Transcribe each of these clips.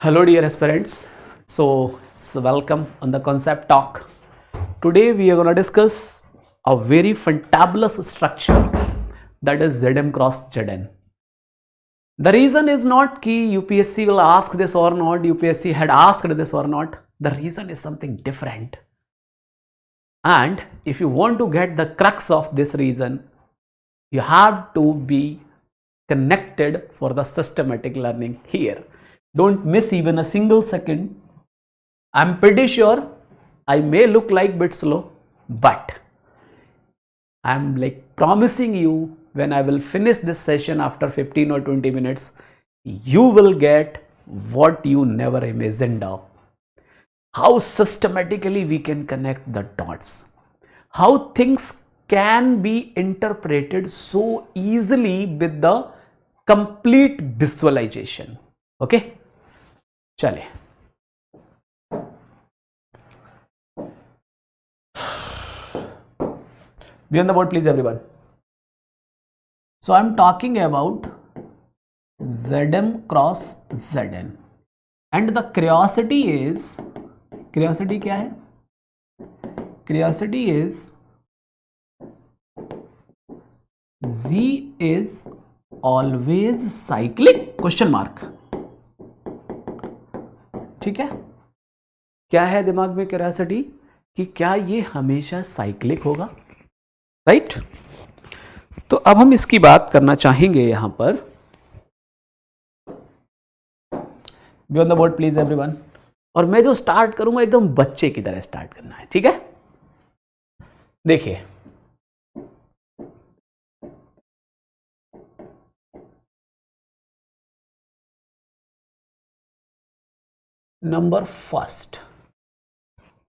Hello, dear aspirants. So, it's welcome on the concept talk. Today, we are going to discuss a very fantabulous structure that is Zm cross Zn. The reason is not कि UPSC will ask this or not, UPSC had asked this or not. The reason is something different. And if you want to get the crux of this reason, you have to be connected for the systematic learning here. Don't miss even a single second. I'm pretty sure I may look like bit slow, but I'm like promising you when I will finish this session after 15 or 20 minutes, you will get what you never imagined of. How systematically we can connect the dots. How things can be interpreted so easily with the complete visualization. Okay? चले be on the board please everyone. So I'm talking about Zm cross Zn and the curiosity is, curiosity क्या है? Curiosity is Z is always cyclic question mark. ठीक है, क्या है दिमाग में curiosity कि क्या ये हमेशा साइक्लिक होगा, राइट? तो अब हम इसकी बात करना चाहेंगे यहां पर. Be on the board please everyone. और मैं जो स्टार्ट करूंगा एकदम बच्चे की तरह स्टार्ट करना है, ठीक है? देखिए, नंबर फर्स्ट,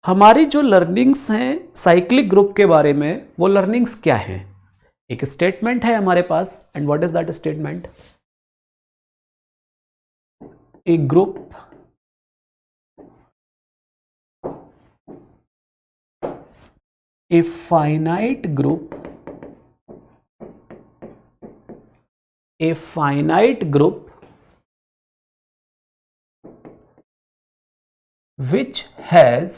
हमारी जो लर्निंग्स हैं साइक्लिक ग्रुप के बारे में, वो लर्निंग्स क्या हैं? एक स्टेटमेंट है हमारे पास and what is that statement? A group a finite group, a finite group which has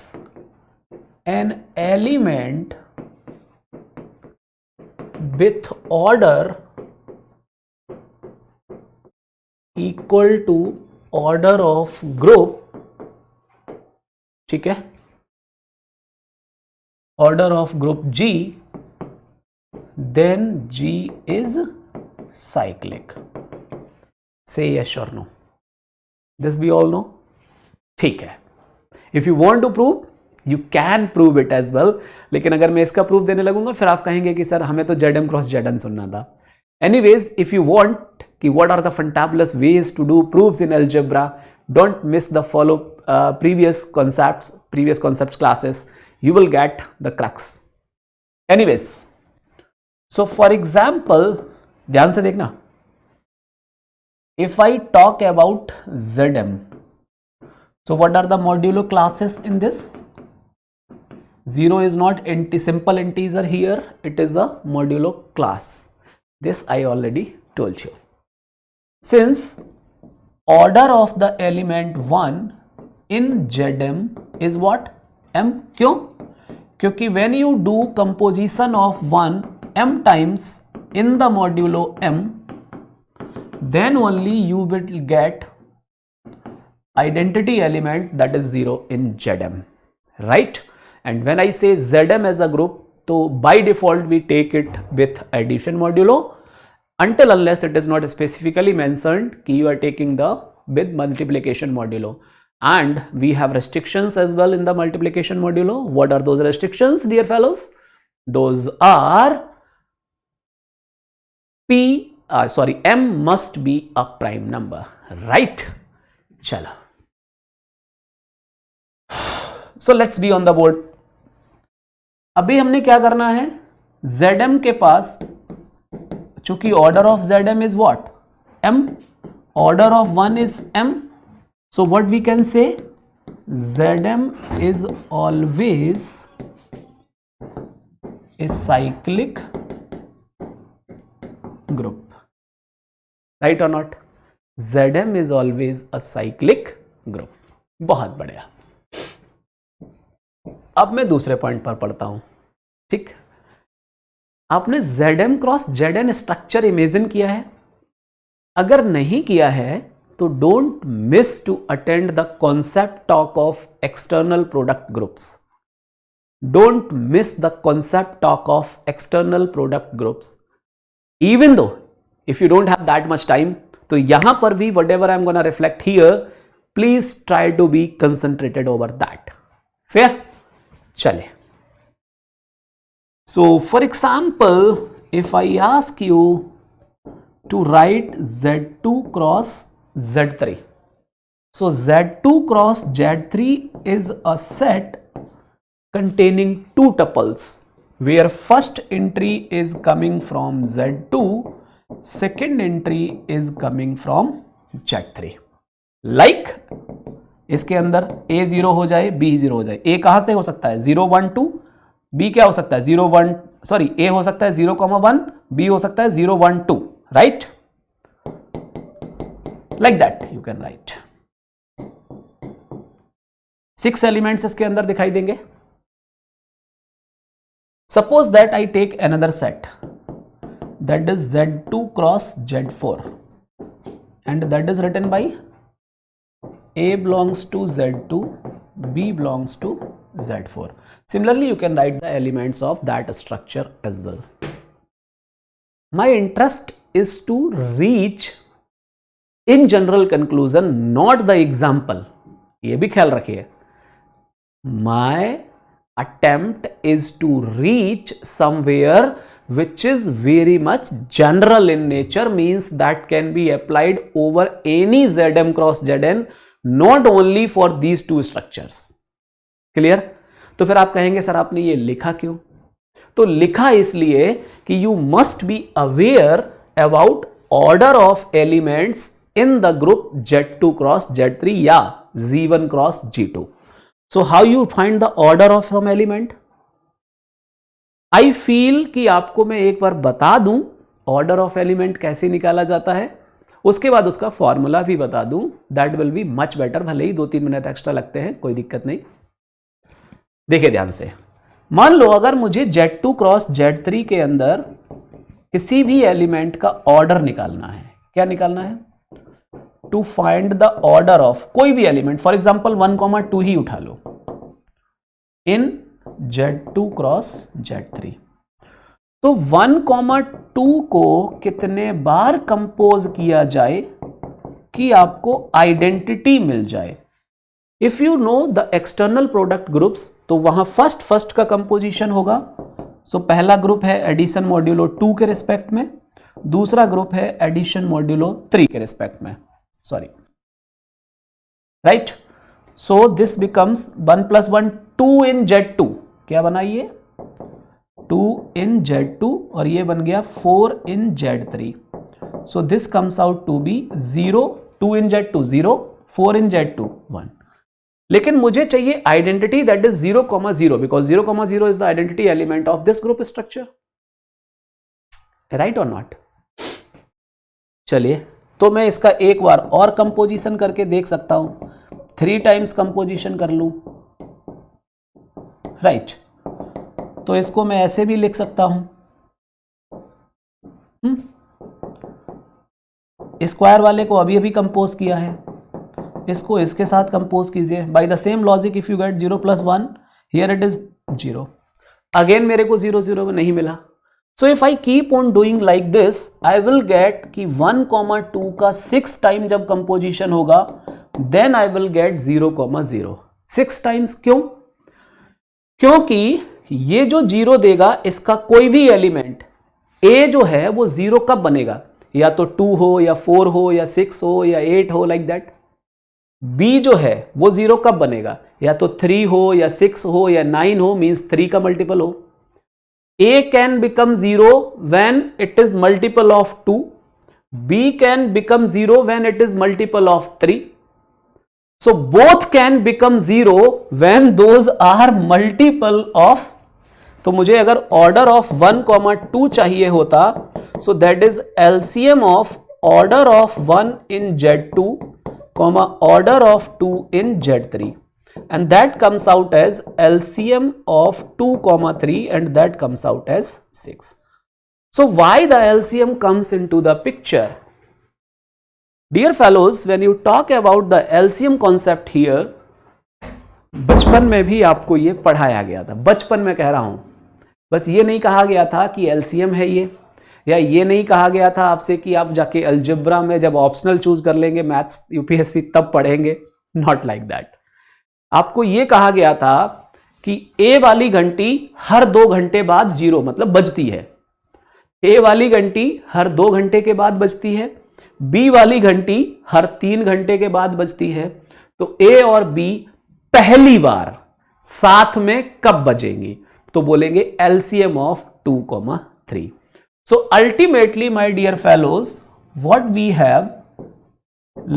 an element with order equal to order of group, ठीक है, order of group G, then G is cyclic. Say yes or no. This we all know. ठीक है. If you want to prove, you can prove it as well. लेकिन अगर मैं इसका proof देने लगूंगा फिर आप कहेंगे कि सर हमें तो Zm cross Zn सुनना था. Anyways, if you want कि what are the fantabulous ways to do proofs in algebra, don't miss the follow previous concepts classes. You will get the crux. Anyways, so for example, ध्यान से देखना, if I talk about Zm, so what are the modulo classes in this? 0 is not simple integer here, it is a modulo class. This I already told you. Since order of the element 1 in Zm is what? M. क्यों? क्योंकि when you do composition of 1 m times in the modulo m, then only you will get identity element that is 0 in Zm, right? And when I say Zm as a group, so by default we take it with addition modulo until unless it is not specifically mentioned कि you are taking the with multiplication modulo. And we have restrictions as well in the multiplication modulo. What are those restrictions, dear fellows? Those are m must be a prime number, right? चलो, so let's be on the board. अभी हमने क्या करना है, Zm के पास चूंकि order of Zm is what? M. Order of 1 is m. So what we can say? Zm is always a cyclic group, right or not? Zm is always a cyclic group. बहुत बढ़िया। अब मैं दूसरे point पर पढ़ता हूं। ठीक, आपने ZM cross ZN structure imagine किया है? अगर नहीं किया है तो don't miss to attend the concept talk of external product groups. Don't miss the concept talk of external product groups. Even though if you don't have that much time, तो यहां पर भी whatever I'm gonna reflect here, please try to be concentrated over that. Fair? चले. So for example, if I ask you to write Z2 cross Z3. So Z2 cross Z3 is a set containing two tuples where first entry is coming from Z2, second entry is coming from Z3. Like इसके अंदर A 0 हो जाए, B 0 हो जाए। A कहां से हो सकता है? 0 1 2। B क्या हो सकता है? 0 1 सॉरी A हो सकता है 0 1, B हो सकता है 0 1 2, right? Like that you can write. 6 elements इसके अंदर दिखाई देंगे। Suppose that I take another set that is Z2 cross Z4 and that is written by A belongs to Z2, B belongs to Z4. Similarly, you can write the elements of that structure as well. My interest is to reach in general conclusion, not the example. ये भी ख्याल रखिए। My attempt is to reach somewhere which is very much general in nature, means that can be applied over any ZM cross ZN, not only for these two structures. Clear? तो फिर आप कहेंगे sir आपने ये लिखा क्यों? तो लिखा इसलिए कि you must be aware about order of elements in the group Z2 cross Z3 या Z1 cross G2. So how you find the order of some element? I feel कि आपको मैं एक बार बता दूं order of element कैसे निकाला जाता है, उसके बाद उसका फॉर्मूला भी बता दूं। That will be much better। भले ही 2-3 मिनट एक्स्ट्रा लगते हैं, कोई दिक्कत नहीं। देखिए ध्यान से, मान लो अगर मुझे Z2 क्रॉस Z3 के अंदर किसी भी एलिमेंट का ऑर्डर निकालना है। क्या निकालना है? To find the order of कोई भी एलिमेंट, फॉर एग्जाम्पल 1, 2 ही उठा लो इन Z2 क्रॉस Z3। तो 1, 2 को कितने बार कंपोज किया जाए कि आपको आइडेंटिटी मिल जाए? If you know the external product groups, तो वहां फर्स्ट का कंपोजिशन होगा। सो पहला ग्रुप है एडिशन मॉड्यूलो 2 के रिस्पेक्ट में, दूसरा ग्रुप है एडिशन मॉड्यूलो 3 के रिस्पेक्ट में, sorry, right? So this becomes 1 + 1 2 in Z2। क्या बना ये? 2 इन Z2 और ये बन गया 4 in Z3। So this comes out to be 0, 2 in Z2 0, 4 in Z2 1। लेकिन मुझे चाहिए identity that is 0,0 because 0,0 is the identity element of this group structure, right और नॉट? चलिए, तो मैं इसका एक बार और कंपोजिशन करके देख सकता हूं। 3 टाइम्स कंपोजिशन कर लूं, राइट? तो इसको मैं ऐसे भी लिख सकता हूं, स्क्वायर वाले को अभी अभी कंपोज किया है, इसको इसके साथ कंपोज कीजिए। By the same logic if you get 0 + 1, here it is 0। Again मेरे को 0 0 में नहीं मिला। So if I keep on doing like this, I will get कि 1,2 का 6 टाइम जब कंपोजिशन होगा, then I will get 0,0। 6 times क्यों? क्योंकि ये जो 0 देगा, इसका कोई भी एलिमेंट A जो है वो 0 कब बनेगा? या तो 2 हो, या 4 हो, या 6 हो, या 8 हो, लाइक दैट। B जो है वो 0 कब बनेगा? या तो 3 हो, या 6 हो, या 9 हो, मींस 3 का मल्टीपल हो। A can become 0 when it is multiple of 2. B can become 0 when it is multiple of 3. So both can become 0when those are multiple of, तो मुझे अगर ऑर्डर ऑफ 1,2 चाहिए होता, so that is LCM of order of 1 in Z2 comma order of 2 in Z3, and that comes out as LCM of 2 comma 3, and that comes out as 6. So why the LCM comes into the picture? Dear fellows, when you talk about the LCM concept here, बचपन में भी आपको ये पढ़ाया गया था, बचपन में कह रहा हूं, बस ये नहीं कहा गया था कि एलसीएम है ये, या ये नहीं कहा गया था आपसे कि आप जाके अलजेब्रा में जब ऑप्शनल चूज कर लेंगे मैथ्स यूपीएससी तब पढ़ेंगे, नॉट लाइक दैट। आपको ये कहा गया था कि ए वाली घंटी हर 2 घंटे बाद 0 मतलब बजती है, ए वाली घंटी हर 2 घंटे के बाद बजती है, बी वाली घंटी हर 3 घंटे के बाद बजती है। तो ए और बी पहली बार साथ में कब बजेंगी? तो बोलेंगे LCM of 2, 3. So ultimately, my dear fellows, what we have,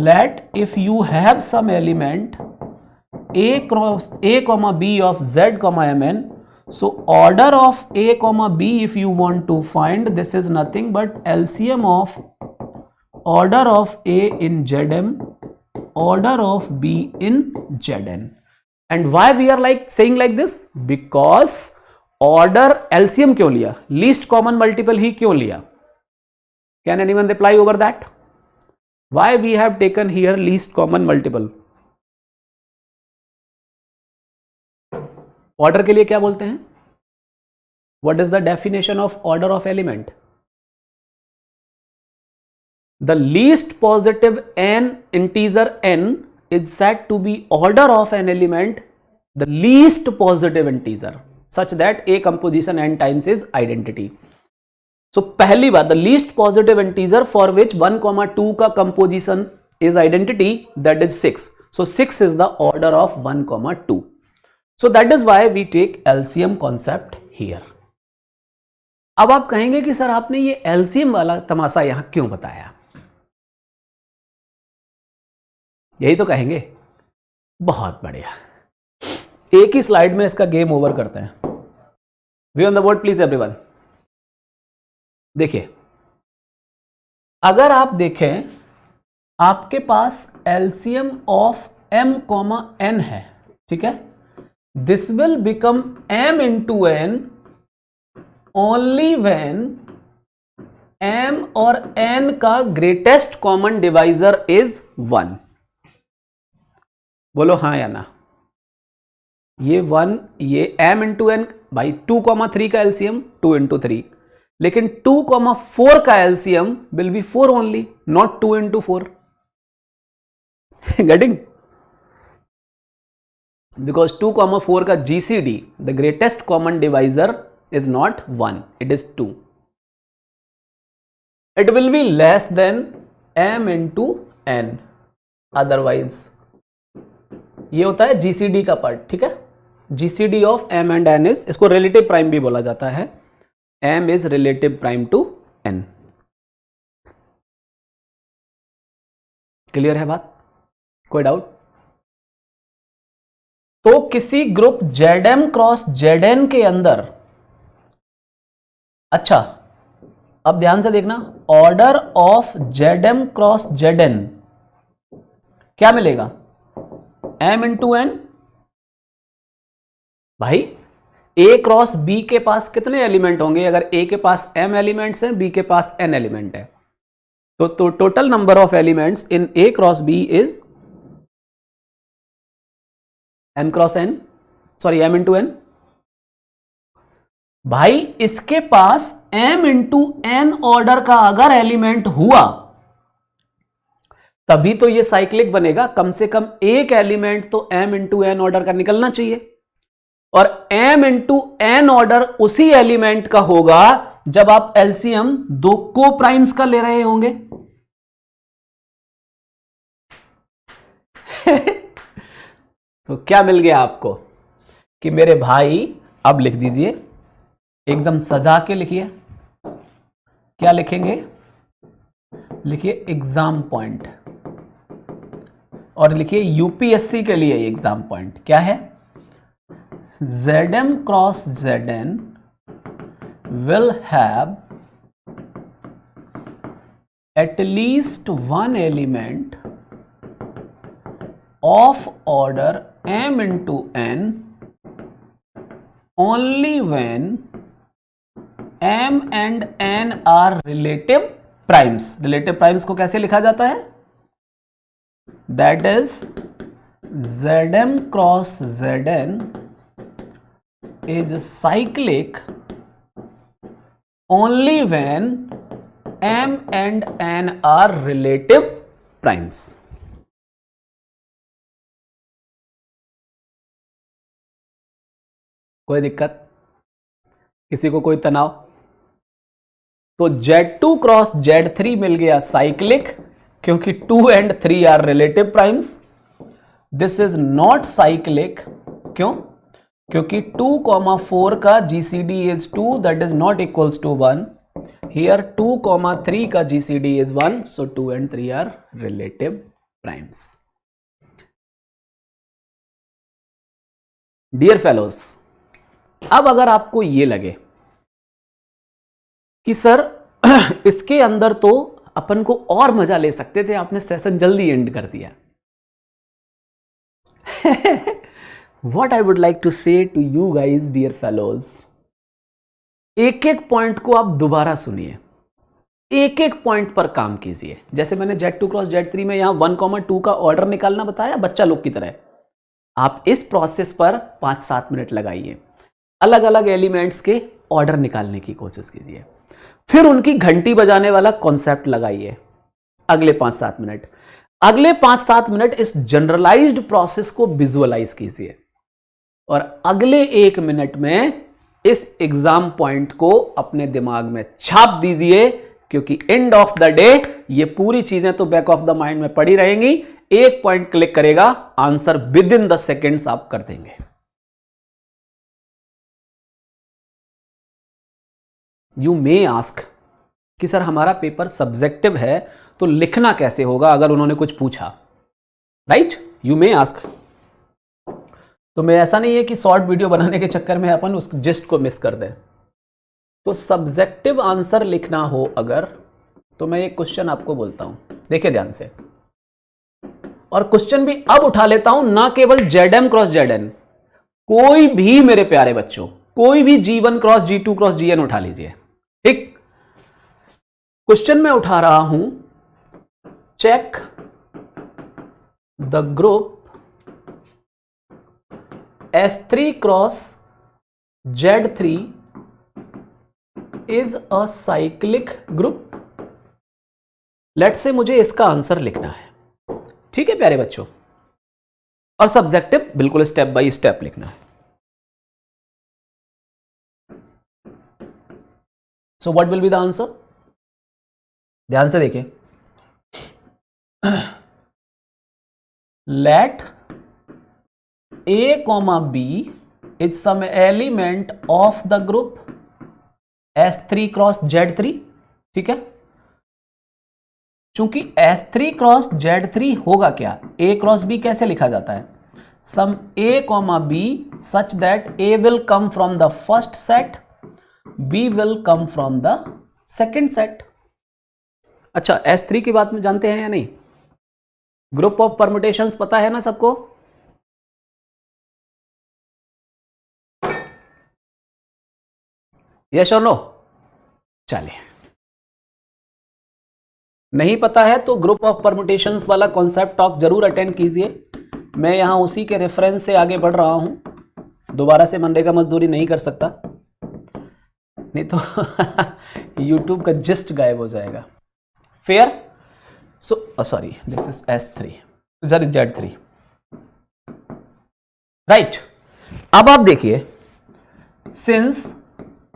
let if you have some element a cross a comma b of z comma mn, so order of a comma b if you want to find, this is nothing but LCM of order of a in Zm, order of b in Zn. And why we are like saying like this? Because order LCM क्यों लिया, least common multiple ही क्यों लिया? Can anyone reply over that? Why we have taken here least common multiple? Order के लिए क्या बोलते हैं? What is the definition of order of element? The least positive an integer n is said to be order of an element, the least positive integer, such that a composition n times is identity. So पहली बार the least positive integer for which 1, 2 का composition is identity, that is 6. So 6 is the order of 1, 2. So that is why we take LCM concept here. अब आप कहेंगे कि sir आपने ये LCM वाला तमाशा यहां क्यों बताया? यही तो कहेंगे। बहुत बढ़िया, एक ही स्लाइड में इसका गेम ओवर करते हैं। View on the board please everyone. देखिए, अगर आप देखें आपके पास LCM ऑफ m, n है, ठीक है, this will become m into n only when m और n का ग्रेटेस्ट कॉमन डिवाइजर इज 1। बोलो हाँ या ना? ये 1, ये m into n भाई 2, 3 का LCM 2 into 3, लेकिन 2, 4 का LCM will be 4 only, not 2 into 4. Getting? Because 2, 4 का GCD, the greatest common divisor is not 1, it is 2. It will be less than m into n. Otherwise, ये होता है GCD का part, ठीक है। GCD of m and n is, इसको relative prime भी बोला जाता है, m is relative prime to n। Clear है बात? कोई डाउट? तो किसी ग्रुप Zm क्रॉस Zn के अंदर, अच्छा अब ध्यान से देखना, order of Zm cross Zn क्या मिलेगा? m into n। भाई a क्रॉस b के पास कितने एलिमेंट होंगे? अगर a के पास m एलिमेंट्स हैं, b के पास n एलिमेंट है, तो total number of elements in a cross b is m cross n, sorry m into n। भाई इसके पास m इंटू n ऑर्डर का अगर एलिमेंट हुआ तभी तो ये साइक्लिक बनेगा, कम से कम एक एलिमेंट तो m इंटू n ऑर्डर का निकलना चाहिए, और m इंटू n ऑर्डर उसी एलिमेंट का होगा जब आप LCM 2 को प्राइम्स का ले रहे होंगे। तो क्या मिल गया आपको कि मेरे भाई, अब लिख दीजिए, एकदम सजा के लिखिए। क्या लिखेंगे? लिखिए एग्जाम पॉइंट, और लिखिए यूपीएससी के लिए एग्जाम पॉइंट क्या है? Zm cross Zn will have at least one element of order m into n only when m and n are relative primes. relative primes को कैसे लिखा जाता है? that is Zm cross Zn is cyclic only when m and n are relative primes. कोई दिक्कत? किसी को कोई तनाव? तो Z2 क्रॉस Z3 मिल गया साइक्लिक, क्योंकि 2 and 3 are relative primes. This is not cyclic. क्यों? क्योंकि 2,4 का GCD is 2, that is not equals to 1. Here 2,3 का GCD is 1, so 2 and 3 are relative primes. Dear fellows, अब अगर आपको ये लगे कि सर इसके अंदर तो अपन को और मजा ले सकते थे, आपने सेशन जल्दी एंड कर दिया. What I would like to say to you guys, dear fellows, एक एक पॉइंट को आप दोबारा सुनिए, एक एक पॉइंट पर काम कीजिए. जैसे मैंने Z2 क्रॉस Z3 में यहां 1,2 का ऑर्डर निकालना बताया बच्चा लोग की तरह, आप इस प्रोसेस पर 5-7 मिनट लगाइए. अलग अलग एलिमेंट्स के ऑर्डर निकालने की कोशिश कीजिए. फिर उनकी घंटी बजाने वाला कॉन्सेप्ट लगाइए. अगले 5-7 मिनट, अगले 5-7 मिनट इस जनरलाइज्ड प्रोसेस को विजुअलाइज कीजिए. और अगले 1 मिनट में इस एग्जाम पॉइंट को अपने दिमाग में छाप दीजिए, क्योंकि एंड ऑफ द डे ये पूरी चीजें तो बैक ऑफ द माइंड में पड़ी रहेंगी. एक पॉइंट क्लिक करेगा, answer with in the seconds आप कर देंगे. यू मे आस्क कि सर हमारा पेपर सब्जेक्टिव है तो लिखना कैसे होगा अगर उन्होंने कुछ पूछा, राइट? You may ask. तो मैं ऐसा नहीं है कि शॉर्ट वीडियो बनाने के चक्कर में अपन उस जिस्ट को मिस कर दें. तो सब्जेक्टिव आंसर लिखना हो अगर, तो मैं एक क्वेश्चन आपको बोलता हूं, देखिए ध्यान से. और क्वेश्चन भी अब उठा लेता हूं, ना केवल Zm क्रॉस Zn, कोई भी मेरे प्यारे बच्चों, कोई भी G1 cross G2 cross Gn उठा लीजिए. ठीक, क्वेश्चन में उठा रहा हूं, check the group S3 cross Z3 is a cyclic group. Let से मुझे इसका आंसर लिखना है. ठीक है प्यारे बच्चों, और सब्जेक्टिव बिल्कुल स्टेप बाय स्टेप लिखना है. So what will be the answer? ध्यान से देखिए. Let A, B is some element of the group S3 cross Z3. ठीक है, चूंकि S3 क्रॉस Z3 होगा क्या, A क्रॉस B कैसे लिखा जाता है? सम A, B such that A will come from the first set, B will come from the second set. अच्छा, S3 की बात में जानते हैं या नहीं? ग्रुप ऑफ परम्यूटेशंस पता है ना सबको? यस और नो? चलिए, नहीं पता है तो ग्रुप ऑफ परम्यूटेशंस वाला कॉन्सेप्ट टॉक जरूर अटेंड कीजिए. मैं यहां उसी के रेफरेंस से आगे बढ़ रहा हूं. दोबारा से मनरेगा मजदूरी नहीं कर सकता, नहीं तो यूट्यूब का जिस्ट गायब हो जाएगा. Fair? So sorry, this is S3, sorry Z3, right. अब आप देखिए, since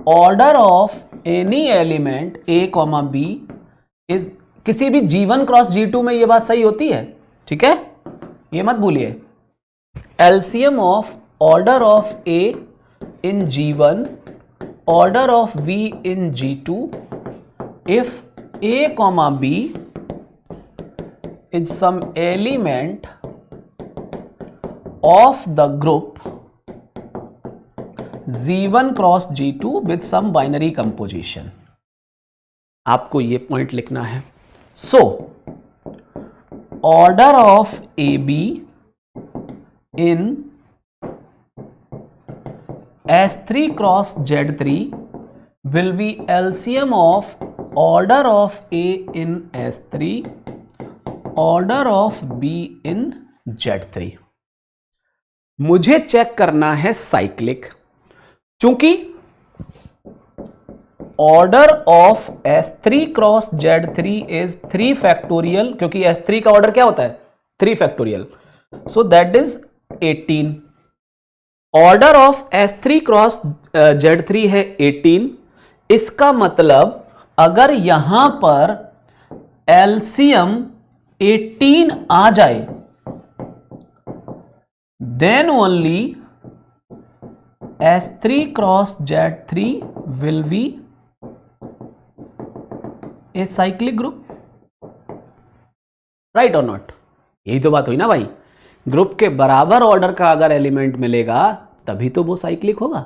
order of any element A, B is, किसी भी G1 क्रॉस G2 में ये बात सही होती है. ठीक है, ये मत भूलिए. LCM of order of A in G1, order of V in G2, if A, B is some element of the group G1 cross G2 with some binary composition. आपको ये पॉइंट लिखना है. So order of AB in S3 cross Z3 will be LCM of order of A in S3, order of B in Z3. मुझे check करना है cyclic, चूंकि order of S3 cross Z3 is 3 factorial, क्योंकि S3 का order क्या होता है 3 factorial, so that is 18. Order of S3 cross Z3 है 18. इसका मतलब अगर यहां पर LCM 18 आ जाए, then only S3 cross Z3 will be a cyclic group, right or not? यही तो बात हुई ना भाई, ग्रुप के बराबर ऑर्डर का अगर एलिमेंट मिलेगा तभी तो वो साइक्लिक होगा.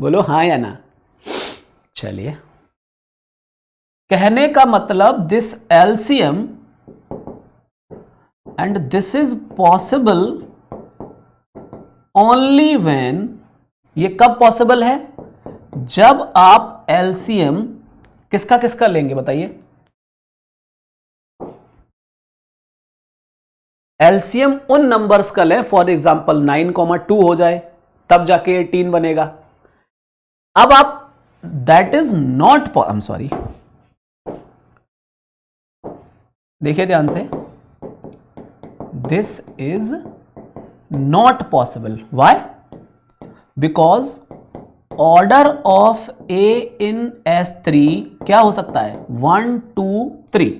बोलो हाँ या ना. चलिए, कहने का मतलब this LCM and this is possible only when, ये कब पॉसिबल है, जब आप LCM किसका किसका लेंगे बताइए. LCM उन नंबर्स का लें, फॉर एग्जाम्पल 9,2 हो जाए, तब जाके 18 बनेगा. अब आप that is not, I am sorry, देखिए ध्यान से, this is not possible. Why? Because order of A in S3 क्या हो सकता है 1 2 3.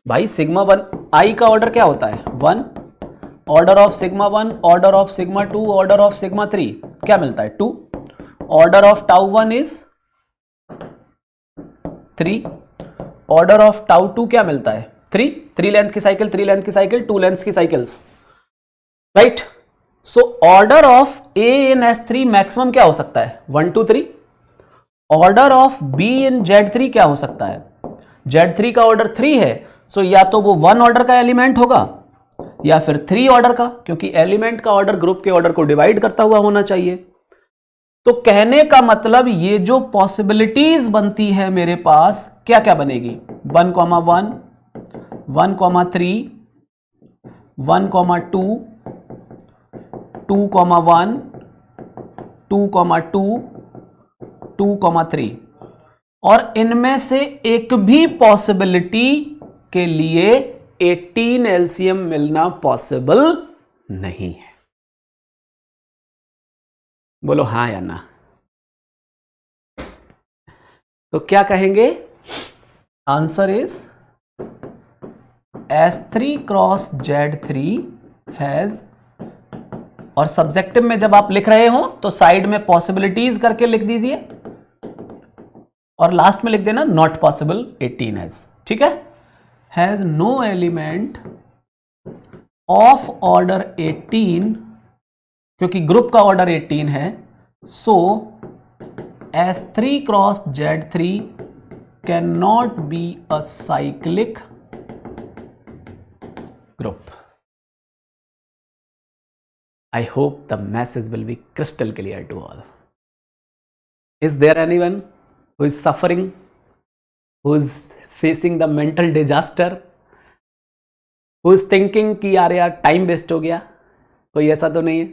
भाई सिग्मा 1 I का ऑर्डर क्या होता है 1, order of sigma 1, order of sigma 2, order of sigma 3 क्या मिलता है 2, order of tau 1 is 3, order of tau 2 क्या मिलता है 3, 3 लेंथ की साइकिल, 3 लेंथ की साइकिल, 2 लेंथ की cycles, right. So order of A in S3 maximum क्या हो सकता है 1 2 3. Order of B in Z3 क्या हो सकता है, Z3 का ऑर्डर 3 है, सो या तो वो 1 ऑर्डर का एलिमेंट होगा या फिर 3 ऑर्डर का, क्योंकि एलिमेंट का ऑर्डर ग्रुप के ऑर्डर को डिवाइड करता हुआ होना चाहिए. तो कहने का मतलब ये जो पॉसिबिलिटीज बनती है मेरे पास क्या क्या बनेगी 1, 1, 1, 3, 1, 2, 2, 1, 2, 2, 2, 3, और इनमें से एक भी पॉसिबिलिटी के लिए 18 LCM मिलना पॉसिबल नहीं है. बोलो हाँ या ना. तो क्या कहेंगे, answer is S3 cross Z3 has, और सब्जेक्टिव में जब आप लिख रहे हो तो साइड में पॉसिबिलिटीज करके लिख दीजिए और लास्ट में लिख देना नॉट पॉसिबल 18 हैज. ठीक है, has no element of order 18, क्योंकि ग्रुप का ऑर्डर 18 है, so S3 cross Z3 can not be a cyclic group. I hope the message will be crystal clear to all. Is there anyone who is suffering, who is facing the mental disaster, who is thinking कि यार time waste हो गया? कोई ऐसा तो नहीं है?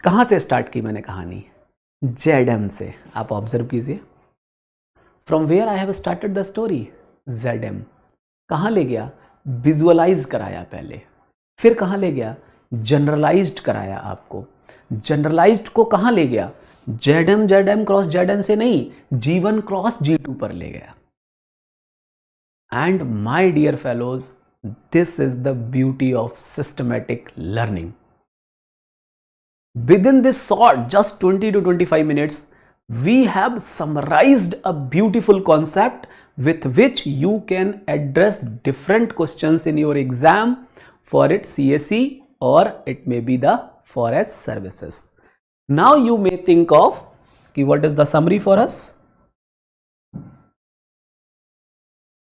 कहाँ से स्टार्ट की मैंने कहानी? ZM से. आप ऑब्जर्व कीजिए, from where I have started the story. ZM कहाँ ले गया, विजुअलाइज कराया पहले, फिर कहाँ ले गया, जनरलाइज्ड कराया आपको. जनरलाइज्ड को कहाँ ले गया, ZM क्रॉस ZN से नहीं, G1 क्रॉस G2 पर ले गया. And my dear fellows, this is the beauty of systematic learning. Within this short, just 20 to 25 minutes, we have summarized a beautiful concept with which you can address different questions in your exam for its CSE or it may be the forest services. Now you may think of what is the summary for us?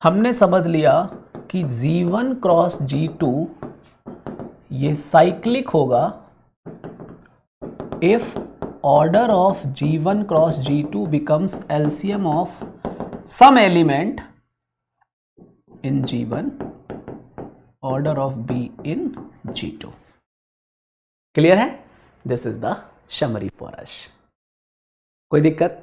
हमने समझ लिया कि G1 cross G2 ये cyclic होगा if order of G1 cross G2 becomes LCM of some element in G1, order of B in G2. Clear है? This is the summary for us. कोई दिक्कत?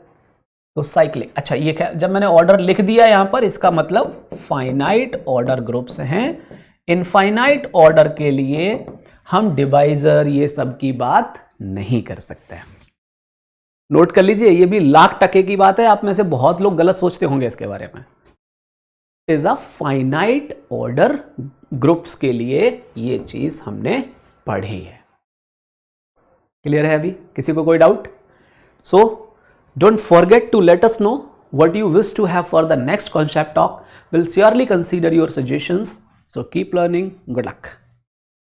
तो साइक्लिक. अच्छा, ये क्या, जब मैंने ऑर्डर लिख दिया यहां पर, इसका मतलब फाइनाइट ऑर्डर ग्रुप्स हैं. इनफाइनाइट ऑर्डर के लिए हम डिवाइजर ये सब की बात नहीं कर सकते. नोट कर लीजिए, ये भी लाख टके की बात है. आप में से बहुत लोग गलत सोचते होंगे इसके बारे में. Is a finite order groups के लिए ये चीज हमने पढ़ी है. क्लियर है? अभी किसी को कोई doubt? So don't forget to let us know what you wish to have for the next concept talk. We'll surely consider your suggestions. So keep learning. Good luck.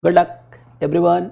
Good luck, everyone.